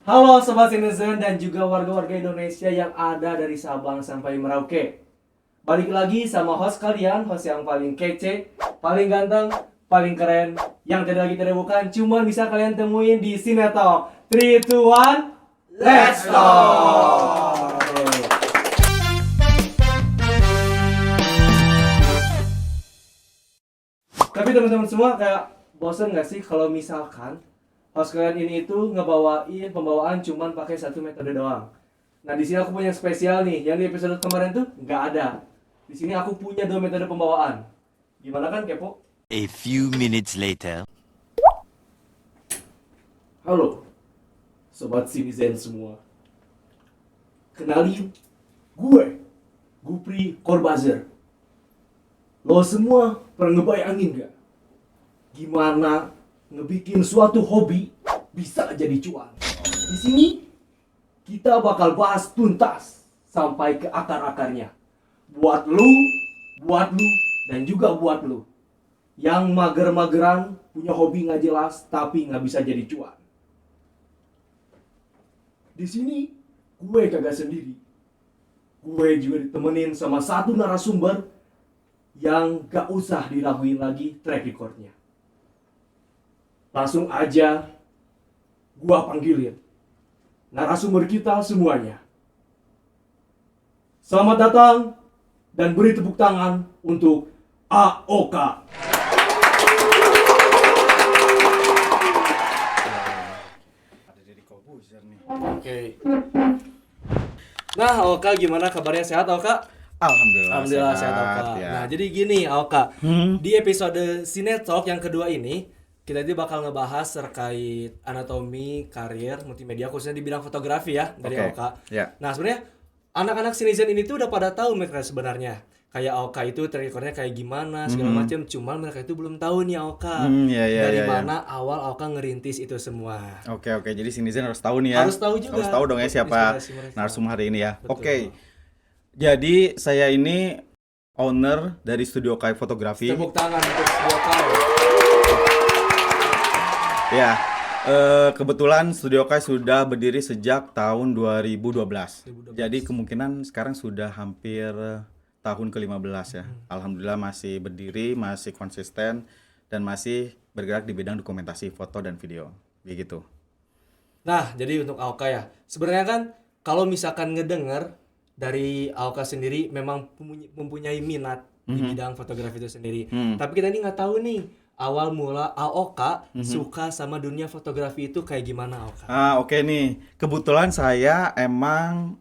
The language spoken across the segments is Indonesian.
Halo Sobat Citizen dan juga warga-warga Indonesia yang ada dari Sabang sampai Merauke. Balik lagi sama host kalian, host yang paling kece, paling ganteng, paling keren, yang tidak bukan cuma bisa kalian temuin di Sinetalk. 3, 2, 1, let's talk! Tapi teman-teman semua kayak bosen gak sih kalau misalkan host kalian ini itu ngebawain pembawaan cuman pakai satu metode doang. Nah di sini aku punya yang spesial nih, yang di episode kemarin tuh nggak ada. Di sini aku punya dua metode pembawaan. Gimana kan kepo? A few minutes later. Halo, sobat citizen semua. Kenalin, gue, Gupri Corbazer. Lo semua pernah ngebayangin gak? Gimana ngebikin suatu hobi bisa jadi cuan? Di sini kita bakal bahas tuntas sampai ke akar-akarnya. Buat lu, dan juga buat lu yang mager-mageran punya hobi nggak jelas tapi nggak bisa jadi cuan. Di sini gue kagak sendiri. Gue juga ditemenin sama satu narasumber yang gak usah diraguin lagi track recordnya. Langsung aja gua panggilin narasumber kita semuanya. Selamat datang dan beri tepuk tangan untuk AOK. Ada Deddy Corbuzier nih. Oke. Nah, AOK gimana kabarnya? Sehat AOK? Alhamdulillah Sehat AOK. ya. Nah, jadi gini AOK. Di episode Sinetalk yang kedua ini, kita ini bakal ngebahas terkait anatomi, karir, multimedia khususnya di bidang fotografi ya dari Oke, AOK. ya. Nah, sebenarnya anak-anak citizen ini tuh udah pada tahu mereka sebenarnya. Kayak AOK itu track recordnya kayak gimana segala macam, cuman mereka itu belum tahu nih AOK. Dari mana awal AOK ngerintis itu semua. Oke, jadi Citizen harus tahu nih ya. Harus tahu juga. Harus tahu dong ya siapa Inspirasi mereka. narasumber hari ini ya. Betul. Oke. Jadi saya ini owner dari Studio Kai Fotografi. Tepuk tangan untuk Studio Kai. Ya. Kebetulan Studio Kai sudah berdiri sejak tahun 2012. Jadi kemungkinan sekarang sudah hampir tahun ke-15 ya. Alhamdulillah masih berdiri, masih konsisten dan masih bergerak di bidang dokumentasi foto dan video. Begitu. Nah, jadi untuk AOK ya, sebenarnya kan kalau misalkan ngedenger dari AOK sendiri memang mempunyai minat di bidang fotografi itu sendiri. Tapi kita ini nggak tahu nih awal mula AOK suka sama dunia fotografi itu kayak gimana AOK? Oke nih. Kebetulan saya emang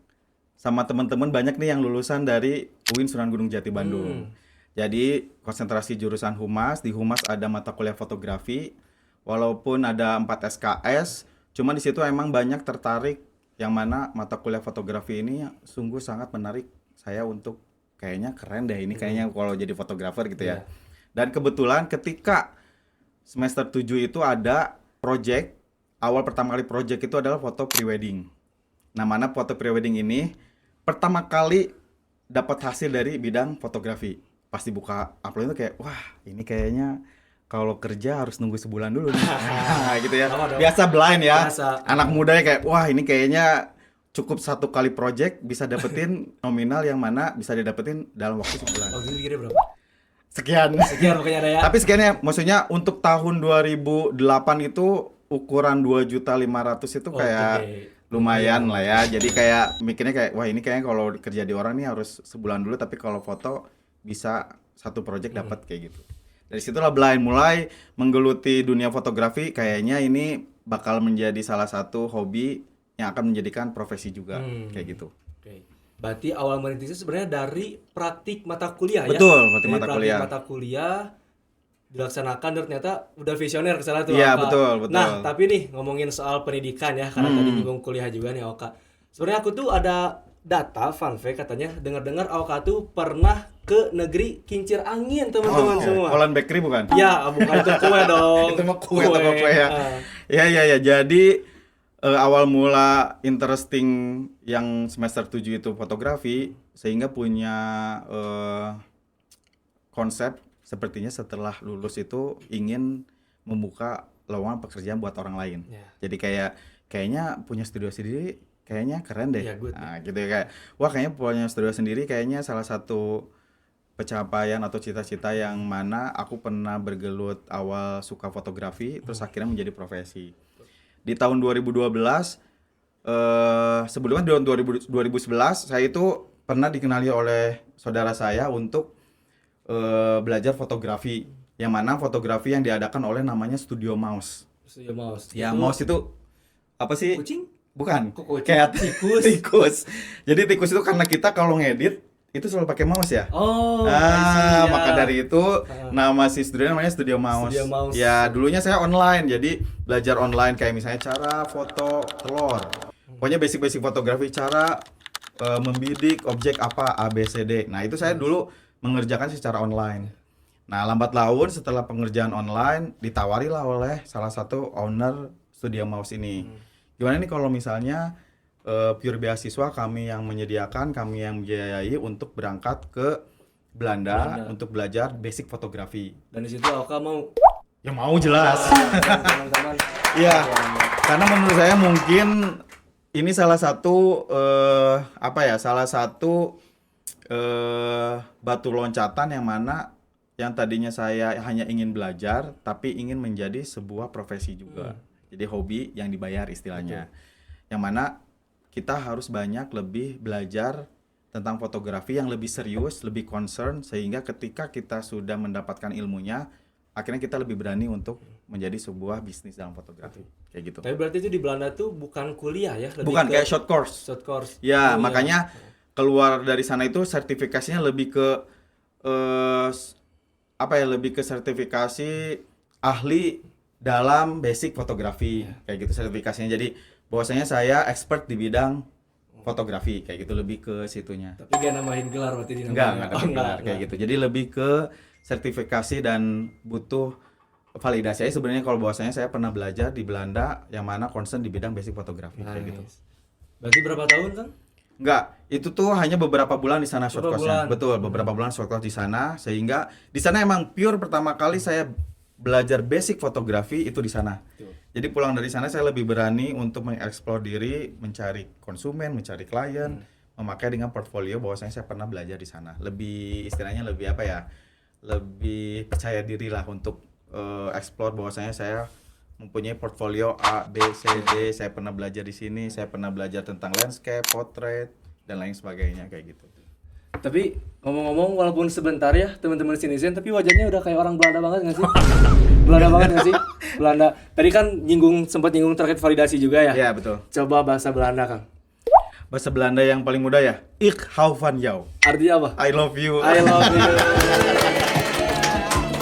sama teman-teman banyak nih yang lulusan dari UIN Sunan Gunung Jati Bandung. Jadi konsentrasi jurusan Humas, di Humas ada mata kuliah fotografi. Walaupun ada 4 SKS, cuma di situ emang banyak tertarik yang mana mata kuliah fotografi ini sungguh sangat menarik saya untuk kayaknya keren deh ini kayaknya kalau jadi fotografer gitu ya. Dan kebetulan ketika semester 7 itu ada project, awal pertama kali project itu adalah foto prewedding. Nah, mana foto prewedding ini pertama kali dapat hasil dari bidang fotografi. Pas dibuka upload itu kayak, wah ini kayaknya kalau kerja harus nunggu sebulan dulu nih. Gitu ya. Sama dong. Biasa blind ya. Biasa. Anak mudanya kayak, wah ini kayaknya cukup satu kali project bisa dapetin nominal yang mana bisa didapetin dalam waktu sebulan. Oh, jadi berapa? Sekian. Sekian pokoknya ada ya. Tapi sekiannya maksudnya untuk tahun 2008 itu ukuran 2.500.000 itu kayak gede. lumayan lah ya. Jadi kayak mikirnya kayak wah ini kayaknya kalau kerja di orang nih harus sebulan dulu, tapi kalau foto bisa satu project dapat kayak gitu. Dari situlah blind mulai menggeluti dunia fotografi, kayaknya ini bakal menjadi salah satu hobi yang akan menjadikan profesi juga kayak gitu. Oke. Berarti awal merintisnya sebenarnya dari praktik mata kuliah ya? Betul, praktik Dari mata praktik kuliah. mata kuliah dilaksanakan dan ternyata udah visioner kesana tuh Iya, Oka. betul. Nah, tapi nih ngomongin soal pendidikan ya, karena tadi nyinggung kuliah juga nih Oka. Sebenarnya aku tuh ada data fun fact katanya dengar-dengar Oka tuh pernah ke negeri kincir angin teman-teman semua. Holland Bakery bukan? Ya, bukan itu kue dong. Itu mah kue toko kue ya. Ya. Jadi awal mula interesting yang semester 7 itu fotografi sehingga punya konsep sepertinya setelah lulus itu ingin membuka lowongan pekerjaan buat orang lain. Ya. Jadi kayaknya punya studio sendiri kayaknya keren deh. Iya, good. Nah, gitu ya, kayak wah kayaknya punya studio sendiri kayaknya salah satu pencapaian atau cita-cita yang mana aku pernah bergelut awal suka fotografi terus akhirnya menjadi profesi. Di tahun 2012 sebelumnya di tahun 2011 saya itu pernah dikenali oleh saudara saya untuk belajar fotografi, yang mana fotografi yang diadakan oleh namanya Studio Mouse. Studio Mouse. Ya, Itu mouse itu apa sih? kucing? Bukan, Kok kucing? kayak Tikus. tikus. Jadi tikus itu karena kita kalau ngedit itu selalu pakai mouse ya. Oh, I see, ya. Maka dari itu nama si studio namanya Studio Mouse. Studio Mouse. Ya, dulunya saya online, jadi belajar online kayak misalnya cara foto telur. Pokoknya basic-basic fotografi, cara membidik objek apa A B C D. Nah, itu saya dulu mengerjakan secara online. Nah, lambat laun setelah pengerjaan online ditawarilah oleh salah satu owner Studio Mouse ini. Gimana nih kalau misalnya pure beasiswa kami yang menyediakan, kami yang membiayai untuk berangkat ke Belanda untuk belajar basic fotografi. Dan di situ Oka mau Ya mau jelas. teman-teman. Iya. Karena menurut saya mungkin ini salah satu salah satu batu loncatan yang mana yang tadinya saya hanya ingin belajar tapi ingin menjadi sebuah profesi juga. Jadi hobi yang dibayar istilahnya. Yang mana kita harus banyak lebih belajar tentang fotografi yang lebih serius, lebih concern, sehingga ketika kita sudah mendapatkan ilmunya, akhirnya kita lebih berani untuk menjadi sebuah bisnis dalam fotografi. Kayak gitu. Tapi berarti itu di Belanda tuh bukan kuliah ya? Lebih Bukan ke kayak short course. short course. Ya, Oh, makanya keluar dari sana itu sertifikasinya lebih ke lebih ke sertifikasi ahli dalam basic fotografi. Kayak gitu sertifikasinya. Jadi bahwasanya saya expert di bidang fotografi, kayak gitu, lebih ke situnya. Tapi gak nambahin gelar berarti di Enggak namanya. ada gelar kayak gitu. Jadi lebih ke sertifikasi dan butuh validasi. Sebenarnya kalau bahwasanya saya pernah belajar di Belanda yang mana concern di bidang basic fotografi kayak gitu. Berarti berapa tahun kan? Enggak, itu tuh hanya beberapa bulan di sana short Beberapa course-nya. bulan. Betul, beberapa bulan short course di sana, sehingga di sana emang pure pertama kali saya belajar basic fotografi itu di sana. Betul. Jadi pulang dari sana saya lebih berani untuk mengeksplor diri, mencari konsumen, mencari klien, memakai dengan portfolio bahwasanya saya pernah belajar di sana. Lebih istilahnya lebih apa ya? Lebih percaya diri lah untuk explore bahwasanya saya mempunyai portfolio A, B, C, D. Saya pernah belajar di sini, saya pernah belajar tentang landscape, portrait, dan lain sebagainya kayak gitu. Tapi ngomong-ngomong walaupun sebentar ya teman-teman Citizen, tapi wajahnya udah kayak orang Belanda banget nggak sih? Belanda banget nggak sih? Belanda. Tadi kan sempat nyinggung terkait validasi juga ya? Ya betul. Coba bahasa Belanda Kang. Bahasa Belanda yang paling mudah ya, Ik hou van jou. Artinya apa? I love you. I love you.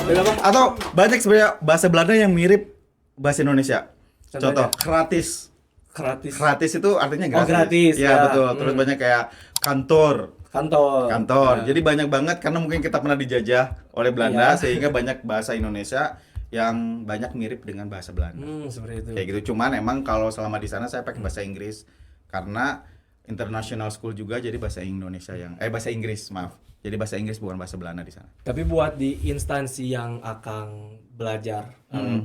Dan apa? Atau banyak sebenarnya bahasa Belanda yang mirip bahasa Indonesia. Contohnya? Contoh, gratis. Gratis. Gratis itu artinya Oh, gratis, Ya, ya. betul. Terus banyak kayak kantor. Kantor. Jadi banyak banget karena mungkin kita pernah dijajah oleh Belanda sehingga banyak bahasa Indonesia yang banyak mirip dengan bahasa Belanda. Seperti itu. Kayak gitu. Cuman emang kalau selama di sana saya pakai bahasa Inggris karena international school juga, jadi bahasa Indonesia bahasa Inggris, maaf. Jadi bahasa Inggris bukan bahasa Belanda di sana. Tapi buat di instansi yang akan belajar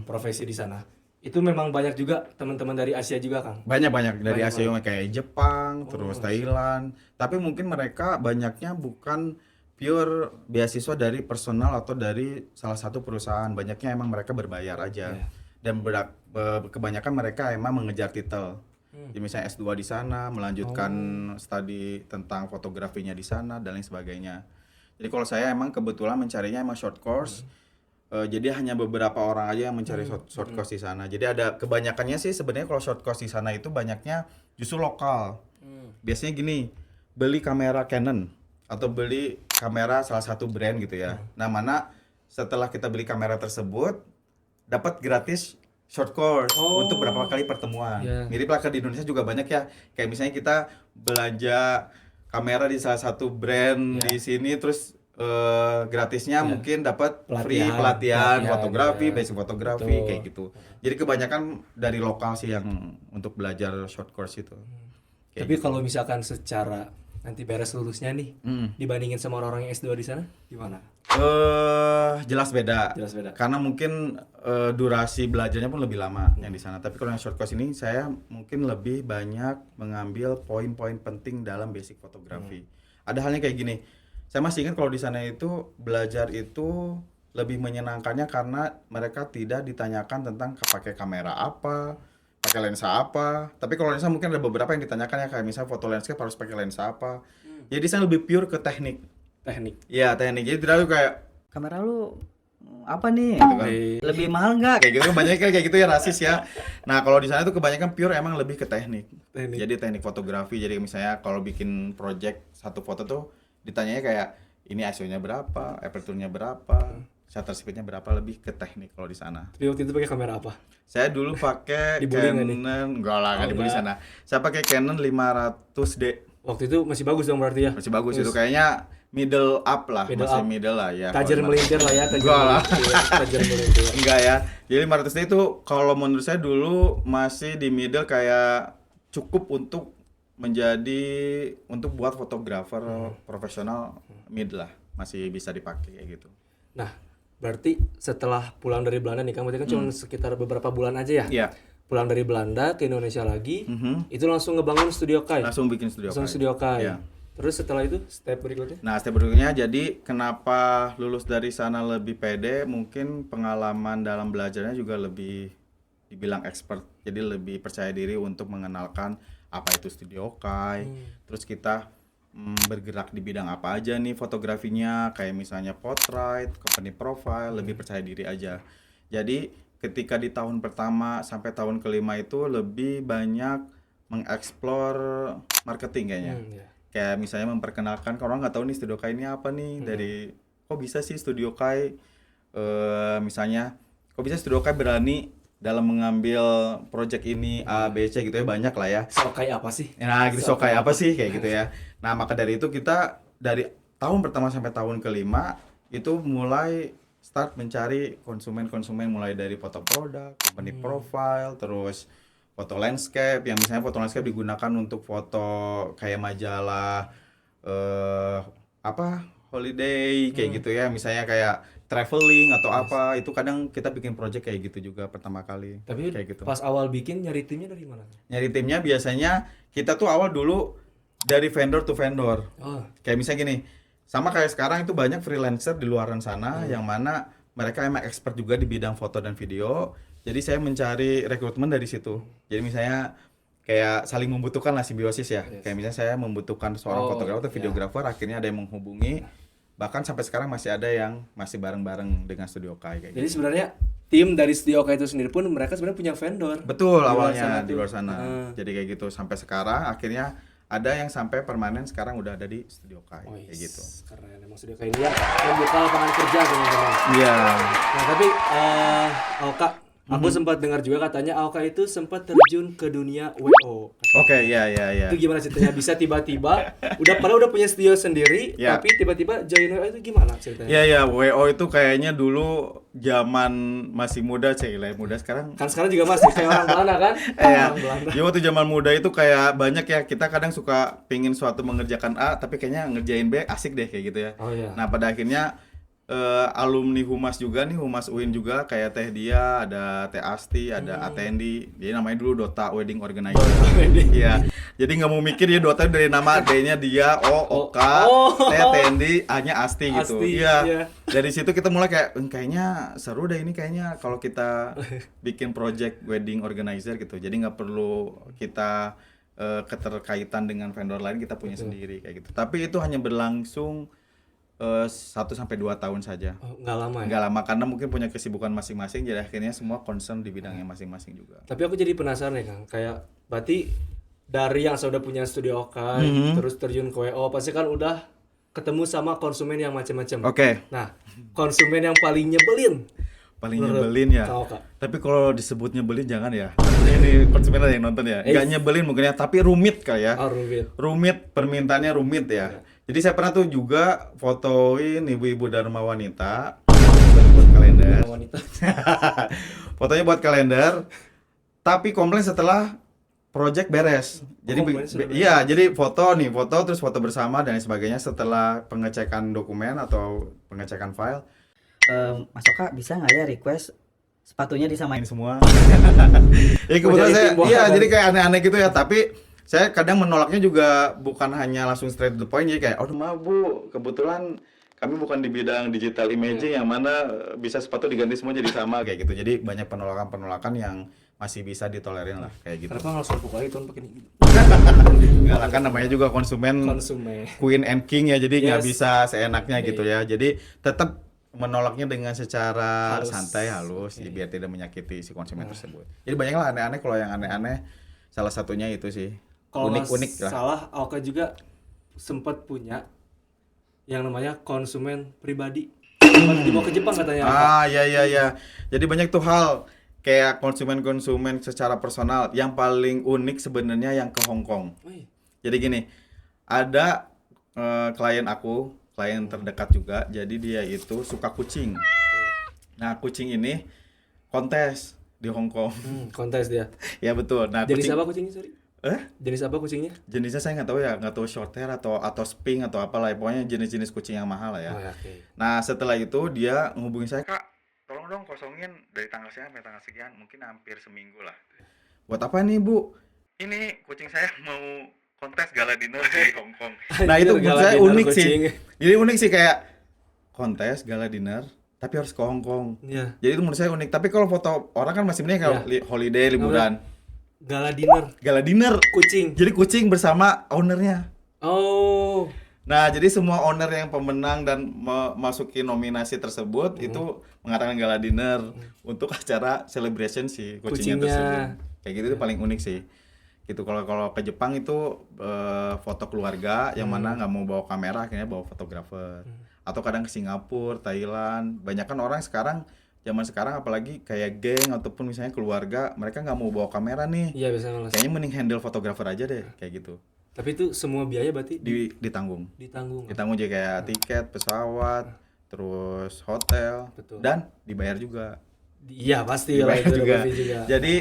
profesi di sana, itu memang banyak juga teman-teman dari Asia juga, Kang. Banyak dari Banyak Asia kayak Jepang, terus Thailand. Tapi mungkin mereka banyaknya bukan pure beasiswa dari personal atau dari salah satu perusahaan. Banyaknya emang mereka berbayar aja. Dan kebanyakan mereka emang mengejar titel. Jadi misalnya S2 di sana, melanjutkan studi tentang fotografinya di sana dan lain sebagainya. Jadi kalau saya emang kebetulan mencarinya emang short course. Jadi hanya beberapa orang aja yang mencari short course di sana. Jadi ada kebanyakannya sih sebenarnya kalau short course di sana itu banyaknya justru lokal. Biasanya gini, beli kamera Canon atau beli kamera salah satu brand gitu ya. Nah, mana setelah kita beli kamera tersebut dapat gratis short course untuk berapa kali pertemuan. Mirip lah di Indonesia juga banyak ya. Kayak misalnya kita belanja kamera di salah satu brand di sini terus gratisnya mungkin dapat free pelatihan fotografi, basic fotografi kayak gitu. Jadi kebanyakan dari lokal sih yang untuk belajar short course itu. Tapi kalau misalkan secara nanti beres lulusnya nih, dibandingin sama orang-orang yang S2 di sana, gimana? Jelas beda. Jelas beda. Karena mungkin durasi belajarnya pun lebih lama yang di sana. Tapi kalau yang short course ini saya mungkin lebih banyak mengambil poin-poin penting dalam basic fotografi. Ada halnya kayak gini. Saya masih ingat kalau di sana itu belajar itu lebih menyenangkannya karena mereka tidak ditanyakan tentang pakai kamera apa, pakai lensa apa. Tapi kalau lensa mungkin ada beberapa yang ditanyakan ya, kayak misalnya foto landscape harus pakai lensa apa. Jadi saya lebih pure ke teknik. Iya, teknik. Jadi tidak kayak kamera lu apa nih gitu kan. Lebih mahal nggak? Kayak gitu kan banyak kayak gitu ya, rasis ya. Nah, kalau di sana tuh kebanyakan pure emang lebih ke teknik. Jadi teknik fotografi. Jadi misalnya kalau bikin project satu foto tuh ditanyanya kayak ini ISO-nya berapa, aperture-nya berapa, shutter speed-nya berapa, lebih ke teknik kalau di sana. Jadi waktu itu pakai kamera apa? Saya dulu pakai Dibully nggak nih? Canon, enggak lah, nggak dibully sana. Saya pakai Canon 500D. Waktu itu masih bagus dong berarti ya? Masih bagus itu, kayaknya middle up lah, masih middle lah ya. Tajir melintir lah ya, Enggak lah. Tajir melintir. Enggak ya. Jadi 500D itu kalau menurut saya dulu masih di middle, kayak cukup untuk untuk buat fotografer profesional, mid lah, masih bisa dipakai kayak gitu. Nah, berarti setelah pulang dari Belanda nih, berarti kan cuma sekitar beberapa bulan aja ya? Iya. Pulang dari Belanda ke Indonesia lagi, itu langsung ngebangun Studio Kai? Langsung bikin Studio Kai. Langsung Studio Kai. Iya. Terus setelah itu, step berikutnya? Nah, step berikutnya, jadi kenapa lulus dari sana lebih pede, mungkin pengalaman dalam belajarnya juga lebih dibilang expert, jadi lebih percaya diri untuk mengenalkan apa itu Studio Kai, terus kita bergerak di bidang apa aja nih fotografinya, kayak misalnya portrait, company profile, lebih percaya diri aja. Jadi ketika di tahun pertama sampai tahun kelima itu lebih banyak mengeksplor marketing kayaknya. Kayak misalnya memperkenalkan, kalau orang nggak tahu nih Studio Kai ini apa nih, dari kok bisa sih Studio Kai, misalnya kok bisa Studio Kai berani dalam mengambil project ini A, B, C gitu ya, banyak lah ya. Sokai apa sih? Nah gitu, Sokai apa sih kayak gitu ya. Nah maka dari itu kita dari tahun pertama sampai tahun kelima itu mulai start mencari konsumen-konsumen, mulai dari foto produk, company profile, terus foto landscape, yang misalnya foto landscape digunakan untuk foto kayak majalah holiday kayak gitu ya, misalnya kayak traveling atau apa, itu kadang kita bikin project kayak gitu juga pertama kali. Tapi kayak gitu. Pas awal bikin nyari timnya dari mana? Nyari timnya biasanya kita tuh awal dulu dari vendor to vendor. Kayak misalnya gini, sama kayak sekarang itu banyak freelancer di luaran sana yang mana mereka emang expert juga di bidang foto dan video. Jadi saya mencari rekrutmen dari situ. Jadi misalnya kayak saling membutuhkan lah, simbiosis ya. Kayak misalnya saya membutuhkan seorang fotografer atau videografer, akhirnya ada yang menghubungi. Bahkan sampai sekarang masih ada yang masih bareng-bareng dengan Studio Kai kayak Jadi gitu. sebenarnya tim dari Studio Kai itu sendiri pun mereka sebenarnya punya vendor. Betul, awalnya di luar sana. Jadi kayak gitu sampai sekarang akhirnya ada yang sampai permanen sekarang udah ada di Studio Kai kayak gitu. Karena emang Studio Kai ini ya membuka lapangan kerja teman-teman. Iya. Nah, tapi Aoka, aku sempat dengar juga katanya Aoka itu sempat terjun ke dunia WO. Oke, iya. Itu gimana ceritanya? Bisa tiba-tiba udah punya studio sendiri, tapi tiba-tiba join WO itu gimana ceritanya? Iya, WO itu kayaknya dulu zaman masih muda, muda sekarang. Kan sekarang juga masih kayak orang Belanda kan? Iya. Orang Belanda. Ya waktu zaman muda itu kayak banyak ya, kita kadang suka pingin suatu mengerjakan A, tapi kayaknya ngerjain B asik deh kayak gitu ya. Oh iya. Nah pada akhirnya alumni Humas juga nih, Humas UIN juga, kayak Teh Dia, ada Teh Asti, ada Atendi. Dia namanya dulu Dota Wedding Organizer. Iya. Jadi nggak mau mikir ya, Dota dari nama D-nya Dia, O, Oka, Teh Atendi, A-nya Asti gitu. Iya. Dari situ kita mulai kayak kayaknya seru deh ini, kayaknya kalau kita bikin project wedding organizer gitu. Jadi nggak perlu kita keterkaitan dengan vendor lain, kita punya sendiri kayak gitu. Tapi itu hanya berlangsung 1-2 tahun saja. Nggak lama ya? Nggak lama, karena mungkin punya kesibukan masing-masing, jadi akhirnya semua concern di bidangnya masing-masing juga. Tapi aku jadi penasaran ya Kang, kayak berarti dari yang sudah punya Studio Kai, terus terjun ke WO, pasti kan udah ketemu sama konsumen yang macam-macam. Oke. Nah, konsumen yang paling nyebelin Ya. Tapi kalau disebut nyebelin jangan ya. Ini konsumen ada yang nonton ya. Nggak nyebelin mungkin ya, tapi rumit kali ya. Rumit, permintaannya rumit ya. Jadi saya pernah tuh juga fotoin ibu-ibu Dharma Wanita buat kalender. Fotonya buat kalender, tapi komplain setelah project beres. Jadi Dokumen sudah beres. iya, jadi foto terus foto bersama dan lain sebagainya setelah pengecekan dokumen atau pengecekan file Mas Oka bisa nggak ya request sepatunya disamain main semua. Ya kebetulan jadi saya teamwork iya kan? jadi kayak aneh-aneh gitu ya, tapi saya kadang menolaknya juga bukan hanya langsung straight to the point, jadi kayak oh maaf Bu, kebetulan kami bukan di bidang digital imaging yang mana bisa sepatu diganti semua jadi sama kayak gitu. Jadi banyak penolakan yang masih bisa ditolerin lah kayak gitu. Kenapa nggak langsung buka itu pakai ini? Enggak lah, kan namanya juga konsumen Konsumen. queen and king ya, jadi nggak Yes. bisa seenaknya gitu ya. Jadi tetap menolaknya dengan secara Halus. santai, halus, biar tidak menyakiti si konsumen tersebut. Jadi banyak lah aneh-aneh, kalau yang aneh-aneh salah satunya itu sih. Kalau nggak Unik-unik lah. salah, Aoka juga sempat punya yang namanya konsumen pribadi. Sempat dibawa ke Jepang katanya. Aoka. Ah, ya. Jadi banyak tuh hal kayak konsumen-konsumen secara personal. Yang paling unik sebenarnya yang ke Hong Kong. Wih, Jadi gini, ada klien aku, klien terdekat juga. Jadi dia itu suka kucing. Nah, kucing ini kontes di Hong Kong. kontes dia. Ya betul. Nah, Jenis kucing apa kucingnya, sorry? Jenis apa kucingnya? jenisnya saya nggak tahu short hair atau spink atau apalah. Pokoknya jenis-jenis kucing yang mahal lah ya. Oh, ya, oke. Nah, setelah itu dia menghubungi saya, Kak, tolong dong kosongin dari tanggal sekian sampai tanggal sekian, mungkin hampir seminggu lah. Buat apa nih, Bu? Ini kucing saya mau kontes gala dinner di Hong Kong. Nah, itu menurut Gala saya dinner unik sih. kucing. Jadi unik sih kayak kontes gala dinner tapi harus ke Hong Kong. Iya. Jadi itu menurut saya unik. Tapi kalau foto orang kan masih mending kalau holiday, liburan. Gala dinner Gala dinner. kucing. Jadi kucing bersama ownernya. Oh. Nah, jadi semua owner yang pemenang dan memasuki nominasi tersebut itu mengadakan gala dinner untuk acara celebration si kucingnya Kucingnya. tersebut. Kayak gitu itu paling unik sih. Gitu kalau ke Jepang itu foto keluarga yang mana nggak mau bawa kamera, akhirnya bawa fotografer. Atau kadang ke Singapura, Thailand. Banyak kan orang sekarang zaman sekarang apalagi kayak geng ataupun misalnya keluarga, mereka nggak mau bawa kamera nih. Iya, biasanya malas. Kayaknya mending handle fotografer aja deh kayak gitu. Tapi itu semua biaya berarti Ditanggung. ditanggung. Ditanggung aja kayak tiket, pesawat, terus hotel, Betul. dan dibayar juga. Iya, pasti lah Dibayar itu juga. pasti juga. Jadi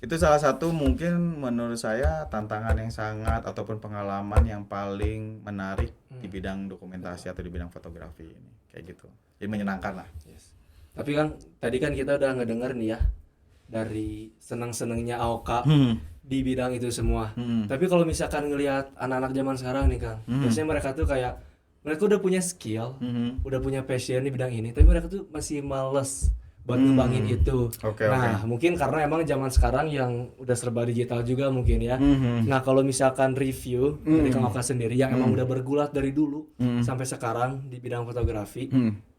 itu salah satu mungkin menurut saya tantangan yang sangat ataupun pengalaman yang paling menarik di bidang dokumentasi atau di bidang fotografi ini kayak gitu. Jadi menyenangkan lah. Yes. Tapi kan tadi kan kita udah ngedenger nih ya dari senang-senangnya Aoka di bidang itu semua. Tapi kalau misalkan ngelihat anak-anak zaman sekarang nih Kang, biasanya mereka tuh kayak mereka udah punya skill, udah punya passion di bidang ini, tapi mereka tuh masih males buat ngembangin itu. Oke, Nah, mungkin karena emang zaman sekarang yang udah serba digital juga mungkin ya. Nah, kalau misalkan review dari Kang Aoka sendiri yang emang udah bergulat dari dulu sampai sekarang di bidang fotografi,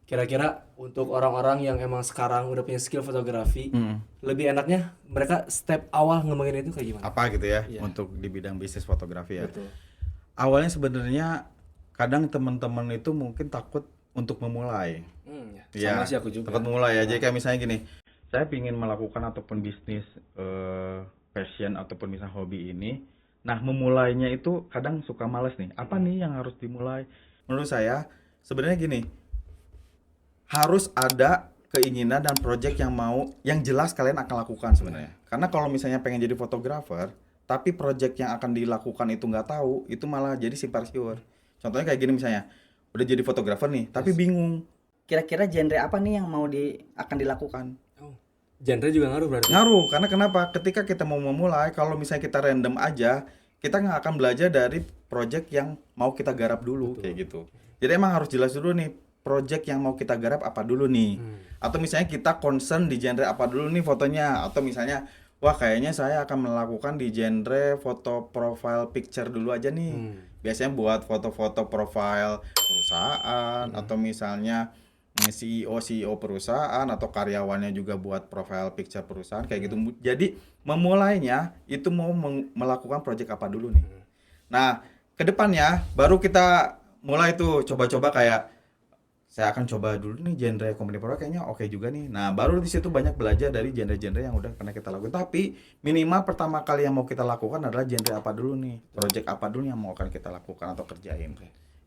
kira-kira untuk orang-orang yang emang sekarang udah punya skill fotografi, lebih enaknya mereka step awal ngembangin itu kayak gimana? Apa gitu ya Iya. untuk di bidang bisnis fotografi ya. Betul. Awalnya sebenarnya kadang teman-teman itu mungkin takut untuk memulai. Ya, sama sih aku juga. Takut memulai ya. Jadi kayak misalnya gini, saya ingin melakukan ataupun bisnis passion ataupun misalnya hobi ini. Nah, memulainya itu kadang suka males nih. Apa nih yang harus dimulai? Menurut saya sebenarnya gini, harus ada keinginan dan project yang jelas kalian akan lakukan sebenarnya. Karena kalau misalnya pengen jadi fotografer, tapi project yang akan dilakukan itu nggak tahu, itu malah jadi simpang siur. Contohnya kayak gini misalnya, udah jadi fotografer nih, tapi bingung. Kira-kira genre apa nih yang akan dilakukan? Genre juga ngaruh berarti. Ngaruh, karena kenapa? Ketika kita mau memulai, kalau misalnya kita random aja, kita nggak akan belajar dari project yang mau kita garap dulu, kayak gitu. Jadi emang harus jelas dulu nih, project yang mau kita garap apa dulu nih. Atau misalnya kita concern di genre apa dulu nih fotonya. Atau misalnya, wah kayaknya saya akan melakukan di genre foto profile picture dulu aja nih. Biasanya buat foto-foto profile perusahaan, atau misalnya CEO perusahaan atau karyawannya juga buat profile picture perusahaan kayak gitu. Jadi memulainya itu mau melakukan project apa dulu nih. Nah, kedepannya baru kita mulai tuh coba-coba kayak saya akan coba dulu nih genre company product kayaknya oke juga nih. Nah, baru di situ banyak belajar dari genre-genre yang udah pernah kita lakukan. Tapi minimal pertama kali yang mau kita lakukan adalah genre apa dulu nih, project apa dulu yang mau akan kita lakukan atau kerjain.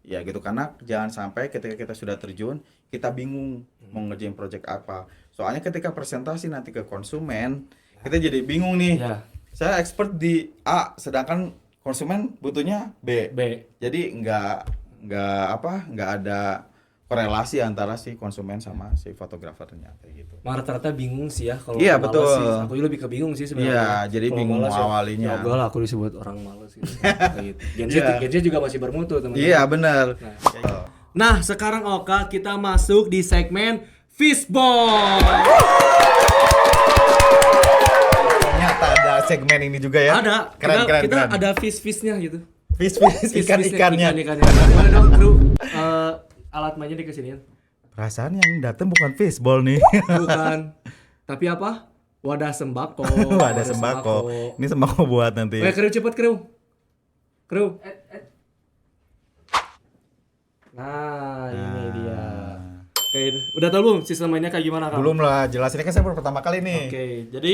Ya gitu, karena jangan sampai ketika kita sudah terjun kita bingung mau ngerjain project apa. Soalnya ketika presentasi nanti ke konsumen kita jadi bingung nih. Ya. Saya expert di A, sedangkan konsumen butuhnya B. B. Jadi nggak ada korelasi antara si konsumen sama si fotografernya kayak gitu. Malah rata-rata bingung sih ya kalau Iya, malas betul. sih. Aku juga lebih kebingung sih sebenarnya. Iya, jadi Kalau bingung malas ya, awalnya. Ya enggak lah, aku disebut orang malas gitu. Kayak gitu. Gen Z juga masih bermutu teman-teman. Iya benar. Nah, sekarang Oka kita masuk di segmen Fishball. Ternyata ada segmen ini juga ya. Ada. Keren. Kita ada fish-fishnya gitu. Fish Ikan-ikannya. ikan-ikannya. Boleh dong, kru. Alat mainnya dikesiniin. Perasaan yang datang bukan fishball nih. Bukan. Tapi apa? Wadah sembako. Ada sembako. Ini sembako buat nanti. Oke, kru cepet kru. Nah, ini dia. Oke, udah tahu belum sistem mainnya kayak gimana kan? Belum lah, jelas ini kan saya baru pertama kali nih. Oke, jadi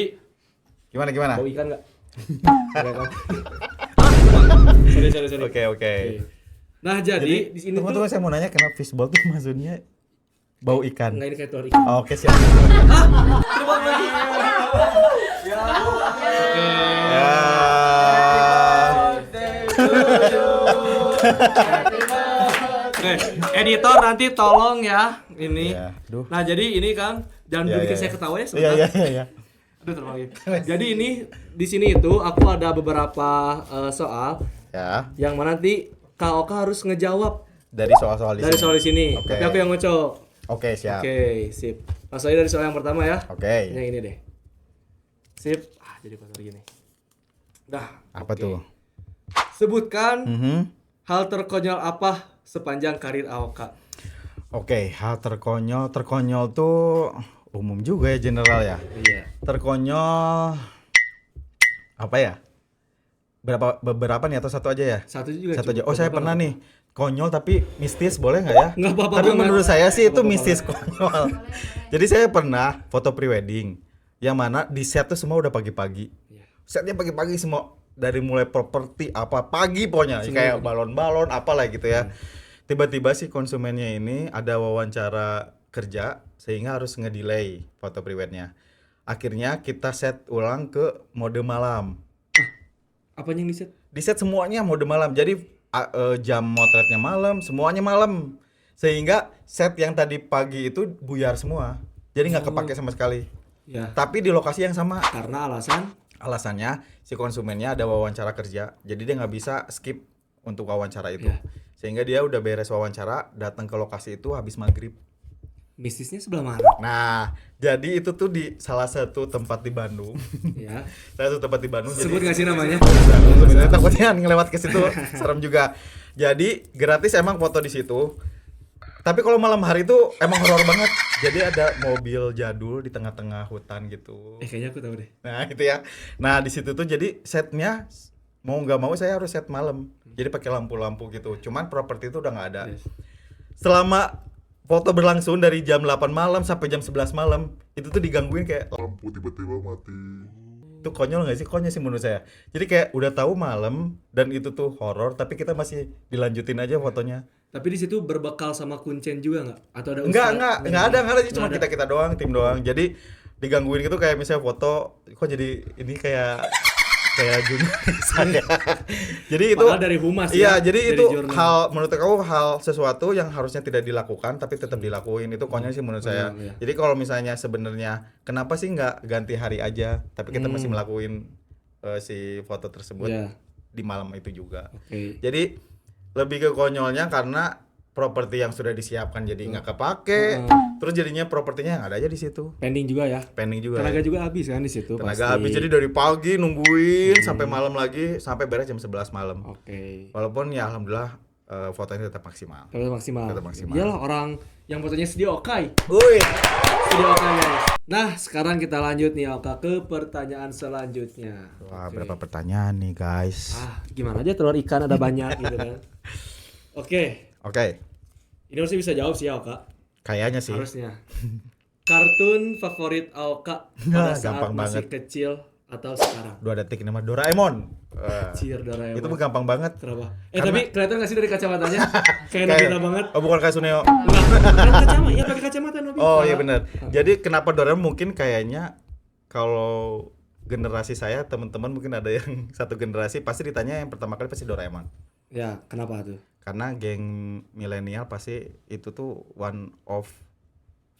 Gimana? bau ikan nggak? Nggak kan? Sorry. Oke. Nah, jadi di sini tunggu, tuh saya mau nanya kenapa fishball tuh maksudnya bau ikan. nggak ini kayak telur ikan. Oke, siap. Terbang lagi. Ya. Oke, editor nanti tolong ya ini. Iya, aduh. Nah, jadi ini Kang, jangan Iya, bikin iya. saya ketawa ya sebentar. Iya. Aduh, terbang lagi. Jadi ini di sini itu aku ada beberapa soal Ya, yang mana nanti Kak Oka harus ngejawab dari soal-soal di dari sini. soal di sini. Oke. Tapi aku yang ngocok. Oke, siap. Oke, sip. Langsung aja dari soal yang pertama ya. Oke. Yang ini deh. Sip. Jadi kotor gini. Dah. Apa oke. tuh? Sebutkan Mhm. hal terkonyol apa sepanjang karir Aoka? Oke, hal terkonyol tuh umum juga ya, general ya. Iya. Terkonyol apa ya? Beberapa nih atau satu aja ya? Satu juga. Satu aja. cukup. Oh, saya Gak pernah apa-apa. nih konyol tapi mistis, boleh nggak ya? Nggak apa-apa Tapi banget. menurut saya sih itu Nggak apa-apa mistis konyol. Jadi saya pernah foto prewedding yang mana di set tuh semua udah pagi-pagi. Iya. Setnya pagi-pagi semua, dari mulai properti apa pagi pokoknya kayak balon-balon apalah gitu ya. Tiba-tiba si konsumennya ini ada wawancara kerja sehingga harus ngedelay foto prewednya. Akhirnya kita set ulang ke mode malam. Apanya yang di set? Di set semuanya mode malam. Jadi jam motretnya malam, semuanya malam. Sehingga set yang tadi pagi itu buyar semua. Jadi nggak kepake sama sekali. Ya. Tapi di lokasi yang sama. Karena Alasannya si konsumennya ada wawancara kerja. Jadi dia nggak bisa skip untuk wawancara itu. Ya. Sehingga dia udah beres wawancara, datang ke lokasi itu habis maghrib. mistisnya sebelah mana? Nah, jadi itu tuh di salah satu tempat di Bandung. Ya. Salah satu tempat di Bandung. Sebut nggak sih namanya? Sebenarnya takutnya ngelewat ke situ serem juga. Jadi gratis emang foto di situ. Tapi kalau malam hari itu emang horor banget. Jadi ada mobil jadul di tengah-tengah hutan gitu. Kayaknya aku tahu deh. Nah, itu ya. Nah, di situ tuh jadi setnya mau nggak mau saya harus set malam. Jadi pakai lampu-lampu gitu. Cuman properti itu udah nggak ada. Yes. Selama foto berlangsung dari jam 8 malam sampai jam 11 malam, itu tuh digangguin kayak lampu tiba-tiba mati. itu konyol nggak sih? Konyol sih menurut saya. Jadi kayak udah tahu malam dan itu tuh horor, tapi kita masih dilanjutin aja fotonya. Tapi di situ berbekal sama kuncen juga nggak? Atau ada Enggak ada, cuma ada. kita doang, tim doang. Jadi digangguin gitu kayak misalnya foto, kok jadi ini kayak jurnal saya. Jadi itu Padahal dari humas iya, ya, jadi dari itu jurnal. hal menurut aku hal sesuatu yang harusnya tidak dilakukan tapi tetap dilakuin. Itu konyol sih menurut saya. Iya. Jadi kalau misalnya sebenarnya kenapa sih nggak ganti hari aja tapi kita masih melakuin si foto tersebut Iya. di malam itu juga. Oke. Jadi lebih ke konyolnya karena properti yang sudah disiapkan jadi nggak kepake, terus jadinya propertinya yang ada aja di situ. Pending juga ya. Pending juga. Tenaga juga habis kan di situ. Tenaga pasti. habis, jadi dari pagi nungguin sampai malam lagi, sampai beres jam 11 malam. Oke. Walaupun ya alhamdulillah fotonya tetap maksimal. Tetap maksimal. Tetap maksimal. Iyalah orang yang fotonya Studio Okai. Wih. Studio Okai guys. Nah, sekarang kita lanjut nih Oka ke pertanyaan selanjutnya. Wah, Oke. berapa pertanyaan nih, guys? Gimana aja telur ikan ada banyak gitu kan. Oke. Oke. Ini harusnya bisa jawab sih ya Oka. Kayaknya sih. Harusnya. Kartun favorit Aoka pada Nah, saat gampang masih banget. kecil atau sekarang? 2 detik nama Doraemon. Cier Doraemon. Itu gampang banget. Kenapa? Karena- Tapi kelihatan gak sih dari kacamatanya? Kayak Nagita banget. Oh, bukan kayak Suneo. Enggak, kan kacamata. Ya pakai kacamata Nobi. Oh, iya benar. Jadi kenapa Doraemon mungkin kayaknya kalau generasi saya, teman-teman mungkin ada yang satu generasi pasti ditanya yang pertama kali pasti Doraemon. Ya, kenapa tuh? Karena geng milenial pasti itu tuh one of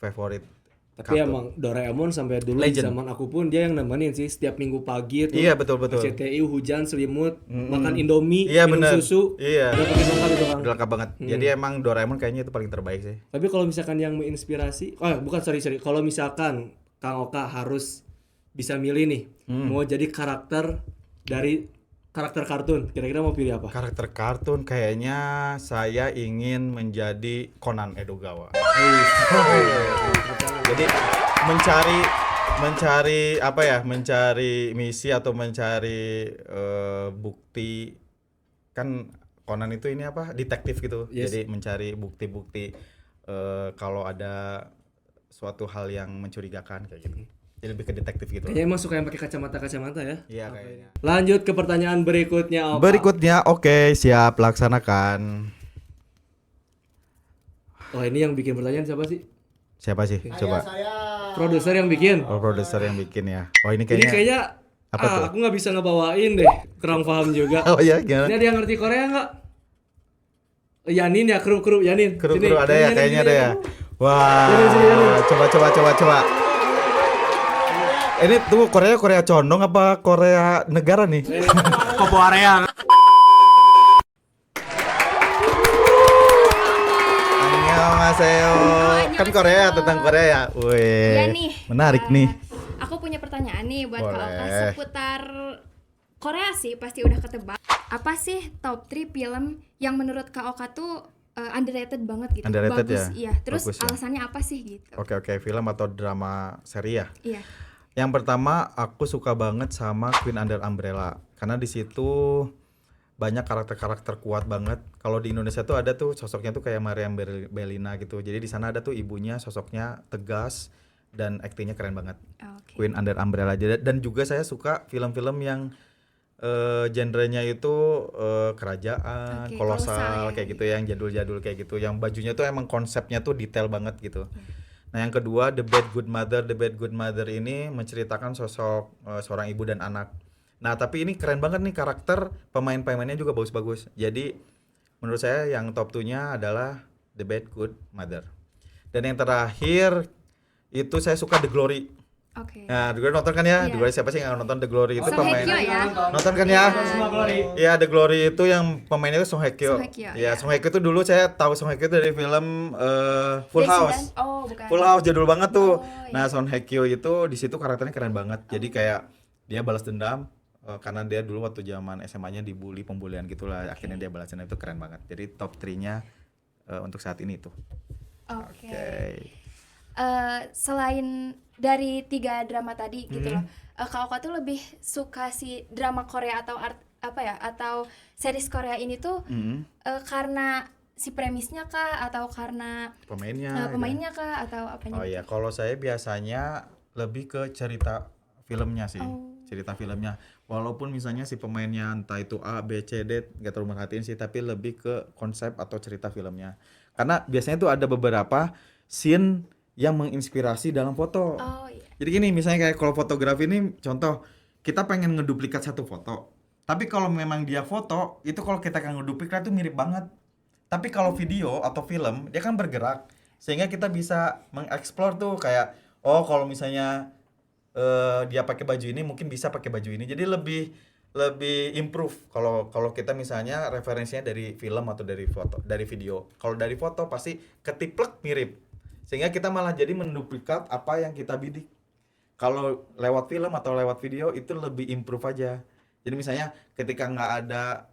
favorite Tapi kartun. emang Doraemon sampai dulu Legend. di zaman aku pun dia yang nemenin sih setiap minggu pagi tuh. Iya, betul. CTI hujan selimut, makan Indomie, Iya, minum bener. susu. Iya. Udah pakai lengkap itu kan. Udah lengkap banget. Jadi emang Doraemon kayaknya itu paling terbaik sih. Tapi kalau misalkan yang menginspirasi, bukan sorry. Kalau misalkan Kang Oka harus bisa milih nih, mau jadi karakter dari karakter kartun, kira-kira mau pilih apa? Karakter kartun kayaknya saya ingin menjadi Conan Edogawa. Jadi mencari apa ya? Mencari misi atau mencari bukti, kan Conan itu ini apa? Detektif gitu. Yes. Jadi mencari bukti-bukti kalau ada suatu hal yang mencurigakan kayak gitu. Jadi lebih ke detektif gitu. Kayaknya emang suka yang pakai kacamata ya. Iya kayaknya. Lanjut ke pertanyaan berikutnya, Oka. Berikutnya, oke, siap, laksanakan. Oh, ini yang bikin pertanyaan siapa sih? Siapa sih? Coba. Produser yang bikin. Oh, produser yang bikin ya. Oh, ini Ini kayaknya. kayaknya Apa tuh? aku nggak bisa ngebawain deh, kurang paham juga. Oh ya, Ini gimana? ada yang ngerti Korea nggak? Yanin ya, kru Yanin. Kru-kru ada Sini, ya, Yanin, kayaknya sini, ada ya. Yanin. Wah. Coba. Ini tunggu, Korea condong apa Korea negara nih? Kopo area. Annyeonghaseyo. Kan Korea, tentang Korea ya. Wih. Iya nih. Menarik nih. Aku punya pertanyaan nih buat Kak Oka Boleh. seputar Korea sih, pasti udah ketebak. Apa sih top 3 film yang menurut Kak Oka tuh underrated banget gitu? Underrated Bagus, ya? iya. Terus Bagus ya? alasannya apa sih gitu? Oke, film atau drama seri ya? Iya. Yang pertama, aku suka banget sama Queen Under Umbrella karena di situ banyak karakter-karakter kuat banget. Kalau di Indonesia tuh ada tuh sosoknya tuh kayak Mariam Bellina gitu. Jadi di sana ada tuh ibunya, sosoknya tegas dan aktingnya keren banget. Oke. Queen Under Umbrella. Dan juga saya suka film-film yang genrenya itu kerajaan, Oke, kolosal kolosal ya. kayak gitu, yang jadul-jadul kayak gitu. Yang bajunya tuh emang konsepnya tuh detail banget gitu. Nah, yang kedua, The Bad Good Mother. The Bad Good Mother ini menceritakan sosok seorang ibu dan anak. Nah, tapi ini keren banget nih, karakter pemain-pemainnya juga bagus-bagus. Jadi, menurut saya yang top 2-nya adalah The Bad Good Mother. Dan yang terakhir itu saya suka The Glory. Oke. Nah, The Glory nonton kan ya? Iya. The Glory, siapa sih yang nggak nonton The Glory? Itu Song pemain. Hye Kyo ya. Nonton kan ya? Semua Glory. Iya, The Glory itu yang pemainnya itu Song Hye Kyo. Song Hye Kyo, Iya, ya. Song Hye Kyo itu dulu saya tahu Song Hye Kyo dari film Full House. Resident? Oh, bukan. Full House jadul banget tuh. Oh, iya. Nah, Song Hye Kyo itu di situ karakternya keren banget. Jadi kayak dia balas dendam karena dia dulu waktu zaman SMA-nya dibully, pembulian gitulah. Akhirnya dia balas dendam, itu keren banget. Jadi top 3-nya untuk saat ini tuh. Oke. Oke. Selain dari 3 drama tadi gitu loh. Kak Oka tuh lebih suka si drama Korea atau atau series Korea ini tuh karena si premisnya kah atau karena Pemainnya. pemainnya kah atau apanya? Oh iya, kalau saya biasanya lebih ke cerita filmnya sih. Oh. Cerita filmnya. Walaupun misalnya si pemainnya entah itu A, B, C, D nggak terlalu merhatiin sih, tapi lebih ke konsep atau cerita filmnya. Karena biasanya tuh ada beberapa scene yang menginspirasi dalam foto. Oh iya. Jadi gini, misalnya kayak kalau fotografi ini contoh, kita pengen ngeduplikat satu foto. Tapi kalau memang dia foto, itu kalau kita akan ngeduplikat itu mirip banget. Tapi kalau video atau film, dia kan bergerak. Sehingga kita bisa mengeksplor tuh kayak, oh kalau misalnya dia pakai baju ini, mungkin bisa pakai baju ini. Jadi lebih improve kalau kita misalnya referensinya dari film atau dari foto, dari video. Kalau dari foto pasti ketiplek mirip. Sehingga kita malah jadi menduplikat apa yang kita bidik. Kalau lewat film atau lewat video itu lebih improve aja. Jadi misalnya ketika nggak ada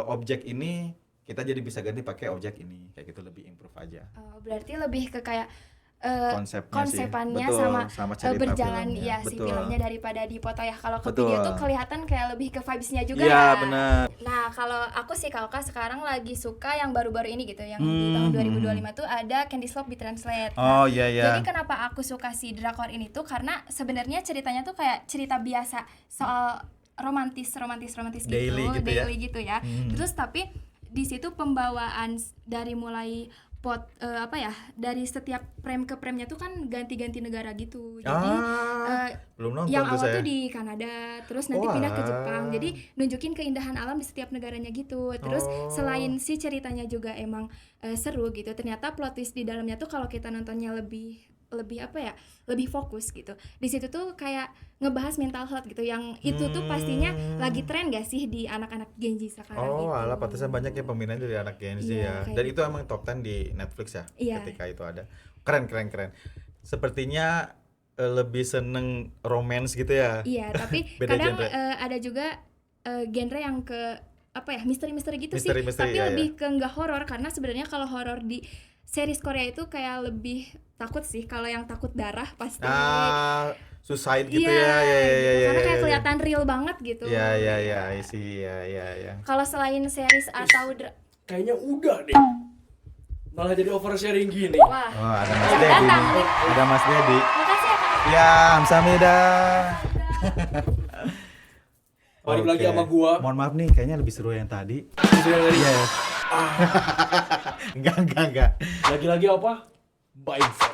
objek ini, kita jadi bisa ganti pakai objek ini. Kayak gitu, lebih improve aja. Oh, berarti lebih ke kayak sih. konsepannya Betul, sama cerita berjalan filmnya. ya si Betul. filmnya daripada di foto ya. Kalau ke Betul. video tuh kelihatan kayak lebih ke vibes-nya juga Iya, ya. benar. Nah, kalau aku sih Kak Oka sekarang lagi suka yang baru-baru ini gitu, yang di tahun 2025 tuh ada Candy Slope di Translate. Oh iya iya. Jadi kenapa aku suka si drakor ini tuh karena sebenarnya ceritanya tuh kayak cerita biasa soal romantis gitu, Daily gitu ya. gitu ya. Terus tapi di situ pembawaan dari mulai spot dari setiap frame ke frame-nya tuh kan ganti-ganti negara gitu. Jadi belum nonton yang tuh awal saya. tuh di Kanada, terus nanti pindah ke Jepang. Jadi nunjukin keindahan alam di setiap negaranya gitu. Terus selain si ceritanya juga emang seru gitu. Ternyata plot twist di dalamnya tuh kalau kita nontonnya lebih fokus gitu. Di situ tuh kayak ngebahas mental health gitu, yang itu tuh pastinya lagi tren gak sih di anak-anak Gen Z sekarang gitu. Oh, alah pantesan banyak yang peminatnya dari anak Gen Z Iya, ya. kayak Dan gitu. itu emang top 10 di Netflix ya Iya. ketika itu ada. Keren. Sepertinya lebih seneng romance gitu ya. Iya, tapi Beda kadang genre. ada juga genre yang ke misteri-misteri gitu sih. Misteri-misteri, Tapi iya, lebih ke nggak horor, karena sebenarnya kalau horor di series Korea itu kayak lebih takut sih. Kalau yang takut darah pasti. Suicide gitu Iya, ya. gitu. Karena kayak kelihatan real banget gitu. Iya, isi ya. Kalau selain series atau Kayaknya udah deh. Malah jadi oversharing gini. wah, Oh, ada Mas Selamat Dedi datang nih. nih. Ada Mas Dedi. makasih ya Kak. Ya, Hamsamida. Balik lagi Oke. sama gua. Mohon maaf nih, kayaknya lebih seru yang tadi. Iya. Enggak. Lagi-lagi apa? Mindset.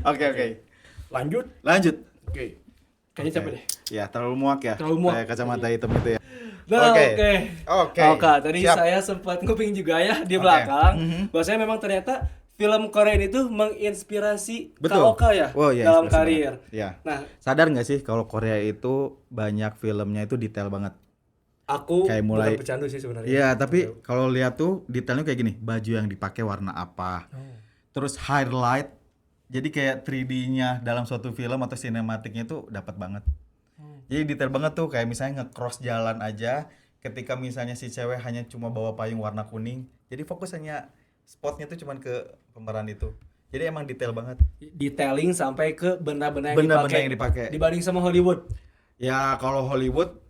Oke. Lanjut. Lanjut. Oke. Kayaknya capek deh. Ya, terlalu muak ya. Terlalu muak. Kayak kacamata hitam itu ya. Nah, Oke. Oke, tadi Siap. saya sempat nguping juga ya di belakang. Bahwasanya memang ternyata film Korea ini tuh menginspirasi Betul. KOK ya Oh, iya, dalam inspirasi karir. banget. Iya. Nah, Sadar nggak sih kalau Korea itu banyak filmnya itu detail banget. aku Kayak mulai- bukan pecandu sih sebenarnya. Iya, tapi kalau lihat tuh detailnya kayak gini, baju yang dipakai warna apa. Terus highlight. Jadi kayak 3D-nya dalam suatu film atau sinematiknya itu dapat banget. Jadi detail banget tuh, kayak misalnya nge-cross jalan aja, ketika misalnya si cewek hanya cuma bawa payung warna kuning. Jadi fokus hanya spotnya tuh cuman ke pemeran itu. Jadi emang detail banget. Detailing sampai ke benda-benda Benda-benda yang dipakai. Dibanding sama Hollywood. Ya kalau Hollywood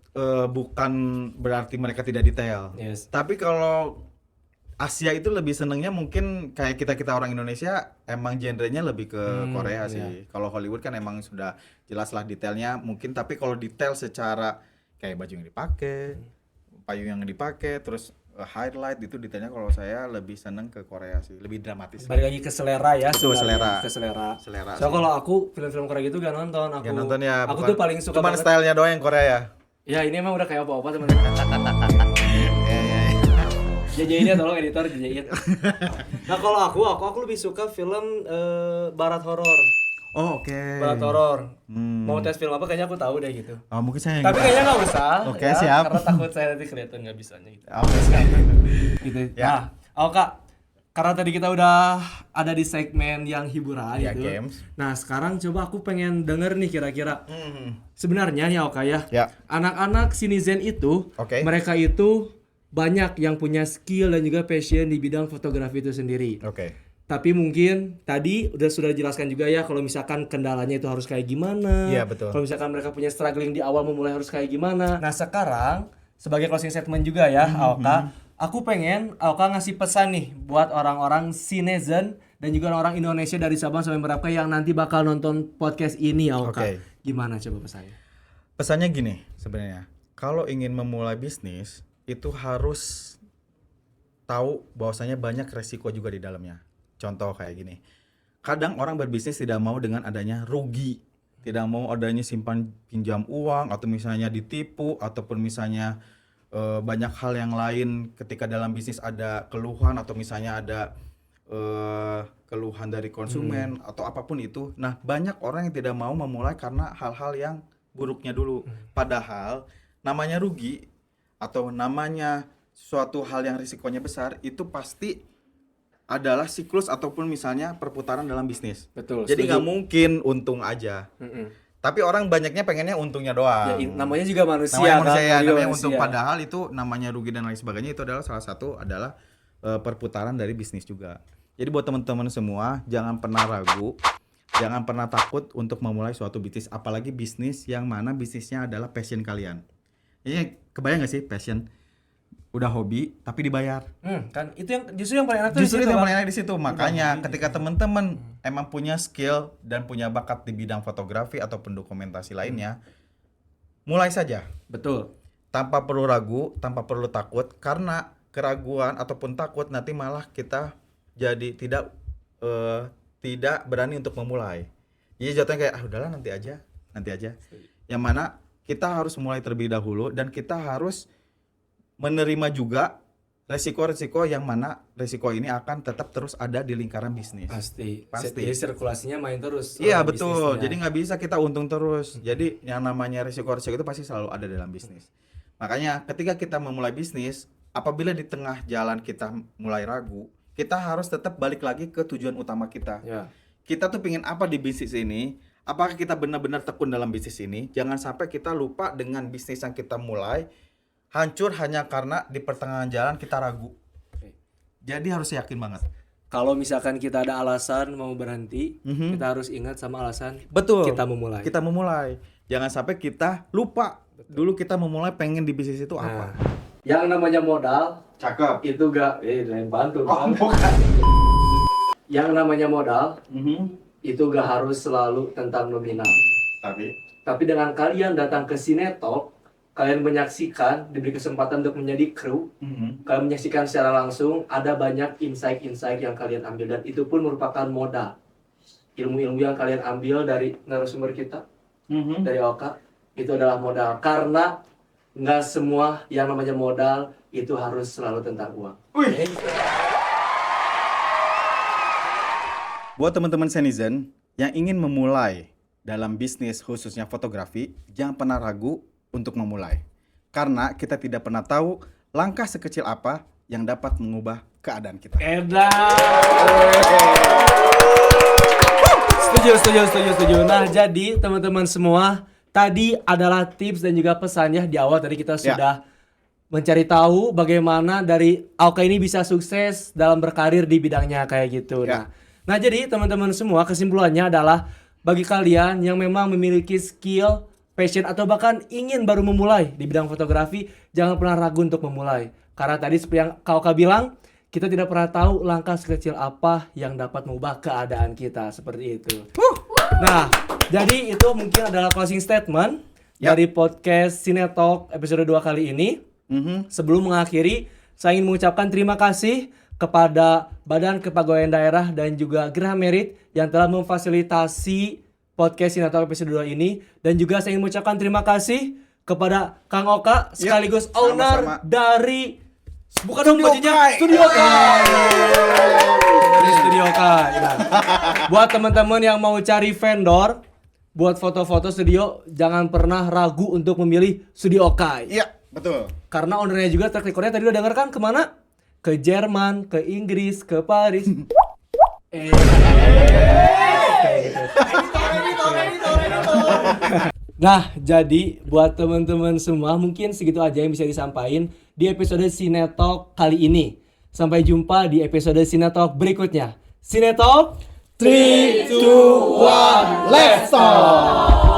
bukan berarti mereka tidak detail. Yes. Tapi kalau Asia itu lebih senengnya mungkin kayak kita orang Indonesia emang genrenya lebih ke Korea sih. Kalau Hollywood kan emang sudah jelas lah detailnya mungkin, tapi kalau detail secara kayak baju yang dipakai, payung yang dipakai, terus highlight itu detailnya kalau saya lebih seneng ke Korea sih, lebih dramatis. Balik lagi ke selera ya. Betul, sebenarnya. selera. Ke selera. Selera So sih. kalau aku film-film Korea gitu gak nonton. Aku Yang nonton ya Aku bukan- tuh paling suka cuman banget. stylenya doang yang Korea ya. Ya ini emang udah kayak apa-apa teman-teman. JJ-nya tolong editor JJ-in. Nah kalau aku lebih suka film barat horor. Oh oke. Barat horor. Hmm. Mau tes film apa kayaknya aku tahu deh gitu. Oh, mungkin saya yang Tapi kayaknya nggak usah. Oke, siap. Karena takut saya nanti kelihatan nggak bisanya gitu. Oke, siap. Gitu. Ya. Nah, Kak, karena tadi kita udah ada di segmen yang hiburan Ya, gitu. games. Nah, sekarang coba aku pengen denger nih kira-kira. Sebenarnya ya Oka ya. Ya. Anak-anak Citizen itu, Oke. mereka itu banyak yang punya skill dan juga passion di bidang fotografi itu sendiri. Oke. Tapi mungkin tadi sudah dijelaskan juga ya kalau misalkan kendalanya itu harus kayak gimana. Iya, betul. Kalau misalkan mereka punya struggling di awal memulai harus kayak gimana. Nah, sekarang sebagai closing statement juga ya, Aoka, aku pengen Aoka ngasih pesan nih buat orang-orang Citizen dan juga orang Indonesia dari Sabang sampai Merauke yang nanti bakal nonton podcast ini, Aoka. Oke. Gimana coba pesannya? Pesannya gini sebenarnya. Kalau ingin memulai bisnis itu harus tahu bahwasanya banyak resiko juga di dalamnya. Contoh kayak gini. Kadang orang berbisnis tidak mau dengan adanya rugi, tidak mau adanya simpan pinjam uang atau misalnya ditipu ataupun misalnya banyak hal yang lain ketika dalam bisnis ada keluhan atau misalnya ada keluhan dari konsumen atau apapun itu. Nah, banyak orang yang tidak mau memulai karena hal-hal yang buruknya dulu. Padahal namanya rugi atau namanya suatu hal yang risikonya besar itu pasti adalah siklus ataupun misalnya perputaran dalam bisnis. Betul. Jadi nggak mungkin untung aja. Tapi orang banyaknya pengennya untungnya doang. Ya, namanya juga manusia Namanya kan. manusia, Juga namanya manusia. untung, padahal itu namanya rugi dan lain sebagainya itu adalah salah satu adalah perputaran dari bisnis juga. Jadi buat teman-teman semua jangan pernah ragu, jangan pernah takut untuk memulai suatu bisnis, apalagi bisnis yang mana bisnisnya adalah passion kalian. Ini kebayang gak sih passion? Udah hobi tapi dibayar. Kan itu yang justru yang paling enak tuh Justru di situ, itu yang Bang. paling enak di situ. Makanya ketika teman-teman emang punya skill dan punya bakat di bidang fotografi ataupun dokumentasi lainnya, mulai saja. Betul. Tanpa perlu ragu, tanpa perlu takut, karena keraguan ataupun takut, nanti malah kita jadi tidak berani untuk memulai. Jadi jatuhnya kayak udahlah nanti aja. Yang mana kita harus mulai terlebih dahulu dan kita harus menerima juga resiko-resiko yang mana resiko ini akan tetap terus ada di lingkaran bisnis. Pasti. Pasti. Jadi sirkulasinya main terus. Iya selama betul. bisnisnya. Jadi nggak bisa kita untung terus. Jadi yang namanya resiko-resiko itu pasti selalu ada dalam bisnis. Makanya ketika kita memulai bisnis, apabila di tengah jalan kita mulai ragu, kita harus tetap balik lagi ke tujuan utama kita. Ya. Kita tuh pingin apa di bisnis ini? Apakah kita benar-benar tekun dalam bisnis ini? Jangan sampai kita lupa dengan bisnis yang kita mulai hancur hanya karena di pertengahan jalan kita ragu. Jadi harus yakin banget. Kalau misalkan kita ada alasan mau berhenti, kita harus ingat sama alasan Betul. kita memulai. Kita memulai. Jangan sampai kita lupa dulu kita memulai pengen di bisnis itu apa. Yang namanya modal Cakep. itu gak bantu kan? Yang namanya modal itu gak harus selalu tentang nominal. Tapi dengan kalian datang ke Sinetalk, kalian menyaksikan, diberi kesempatan untuk menjadi kru, kalian menyaksikan secara langsung, ada banyak insight-insight yang kalian ambil, dan itu pun merupakan modal. Ilmu-ilmu yang kalian ambil dari narasumber kita, dari Oka, itu adalah modal. Karena nggak semua yang namanya modal itu harus selalu tentang uang. Buat teman-teman Senizen yang ingin memulai dalam bisnis khususnya fotografi, jangan pernah ragu untuk memulai. Karena kita tidak pernah tahu langkah sekecil apa yang dapat mengubah keadaan kita. Setuju. Nah, jadi teman-teman semua, tadi adalah tips dan juga pesannya di awal tadi kita sudah mencari tahu bagaimana dari Aoka ini bisa sukses dalam berkarir di bidangnya kayak gitu. Nah, jadi teman-teman semua, kesimpulannya adalah bagi kalian yang memang memiliki skill, passion, atau bahkan ingin baru memulai di bidang fotografi, jangan pernah ragu untuk memulai. Karena tadi seperti yang Aoka bilang, kita tidak pernah tahu langkah sekecil apa yang dapat mengubah keadaan kita, seperti itu. Nah, jadi itu mungkin adalah closing statement dari podcast Sinetalk episode 2 kali ini. Sebelum mengakhiri, saya ingin mengucapkan terima kasih kepada Badan Kepegawaian Daerah dan juga Geraha Merit yang telah memfasilitasi podcast Sinetalk episode 2 ini, dan juga saya ingin mengucapkan terima kasih kepada Kang Oka sekaligus owner dari bukan dong bajunya Studio Kai. Dari Studio Kai. Nah, buat teman-teman yang mau cari vendor buat foto-foto studio, jangan pernah ragu untuk memilih Studio Kai. Iya, betul. Karena ownernya juga track recordnya tadi udah denger kan kemana? Ke Jerman, ke Inggris, ke Paris. Nah, jadi buat teman-teman semua mungkin segitu aja yang bisa disampaikan di episode Sinetalk kali ini. Sampai jumpa di episode Sinetalk berikutnya. Sinetalk 3, 2, 1, let's talk!